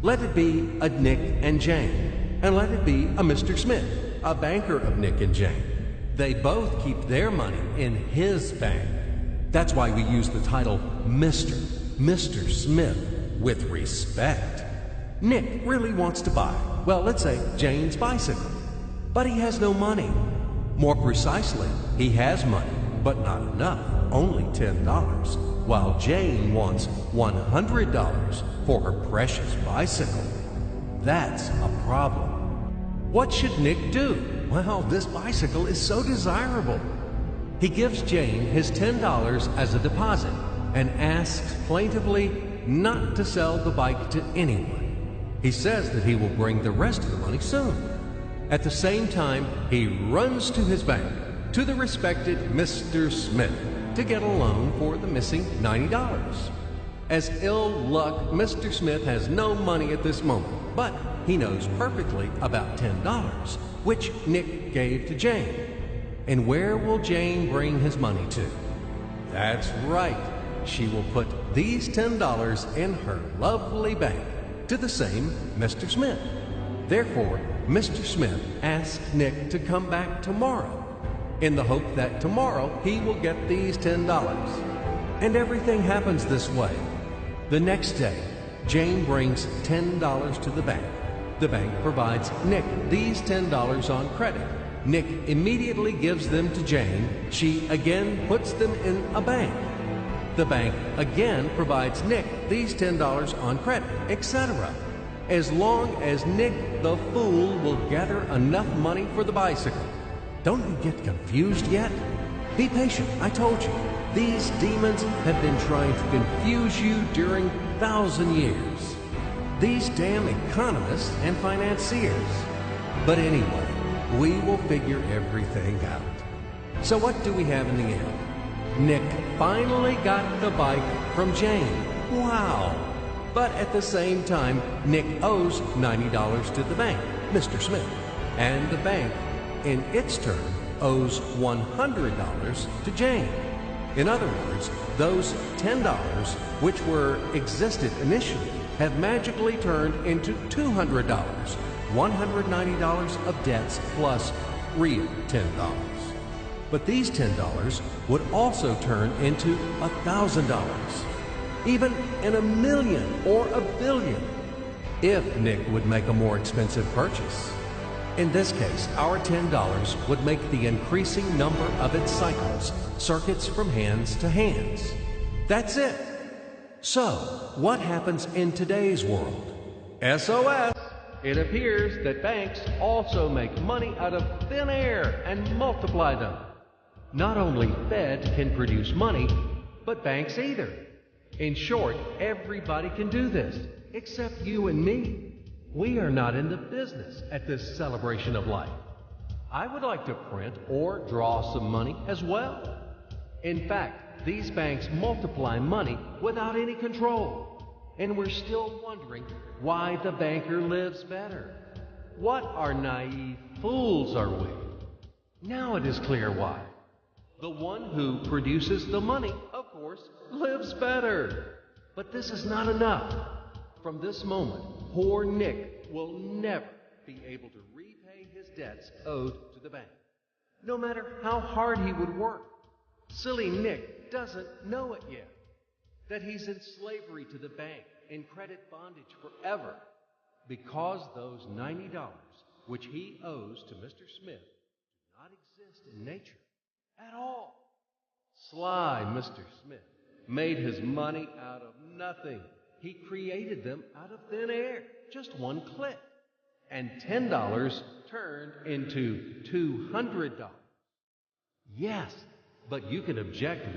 Let it be a Nick and Jane, and let it be a Mr. Smith, a banker of Nick and Jane. They both keep their money in his bank. That's why we use the title Mr. Smith with respect. Nick really wants to buy, well, let's say Jane's bicycle, but he has no money. More precisely, he has money, but not enough, only $10, while Jane wants $100 for her precious bicycle. That's a problem. What should Nick do? Well, this bicycle is so desirable. He gives Jane his $10 as a deposit and asks plaintively not to sell the bike to anyone. He says that he will bring the rest of the money soon. At the same time, he runs to his bank, to the respected Mr. Smith, to get a loan for the missing $90. As ill luck, Mr. Smith has no money at this moment, but he knows perfectly about $10, which Nick gave to Jane. And where will Jane bring his money to? That's right. She will put these $10 in her lovely bank to the same Mr. Smith. Therefore, Mr. Smith asks Nick to come back tomorrow in the hope that tomorrow he will get these $10. And everything happens this way. The next day, Jane brings $10 to the bank. The bank provides Nick these $10 on credit. Nick immediately gives them to Jane. She again puts them in a bank. The bank again provides Nick these $10 on credit, etc. As long as Nick the fool will gather enough money for the bicycle. Don't you get confused yet? Be patient, I told you. These demons have been trying to confuse you during 1,000 years. These damn economists and financiers. But anyway, we will figure everything out. So what do we have in the end? Nick finally got the bike from Jane. Wow! But at the same time, Nick owes $90 to the bank, Mr. Smith. And the bank, in its turn, owes $100 to Jane. In other words, those $10, which existed initially, have magically turned into $200, $190 of debts plus real $10. But these $10 would also turn into $1,000, even in a million or a billion, if Nick would make a more expensive purchase. In this case, our $10 would make the increasing number of its cycles, circuits from hands to hands. That's it. So, what happens in today's world? SOS! It appears that banks also make money out of thin air and multiply them. Not only Fed can produce money, but banks either. In short, everybody can do this, except you and me. We are not in the business at this celebration of life. I would like to print or draw some money as well. In fact, these banks multiply money without any control. And we're still wondering why the banker lives better. What are naive fools are we? Now it is clear why. The one who produces the money, of course, lives better. But this is not enough. From this moment, poor Nick will never be able to repay his debts owed to the bank, no matter how hard he would work. Silly Nick doesn't know it yet, that he's in slavery to the bank, in credit bondage forever, because those $90, which he owes to Mr. Smith, do not exist in nature at all. Sly Mr. Smith made his money out of nothing. He created them out of thin air, just one click. And $10 turned into $200. Yes, but you can object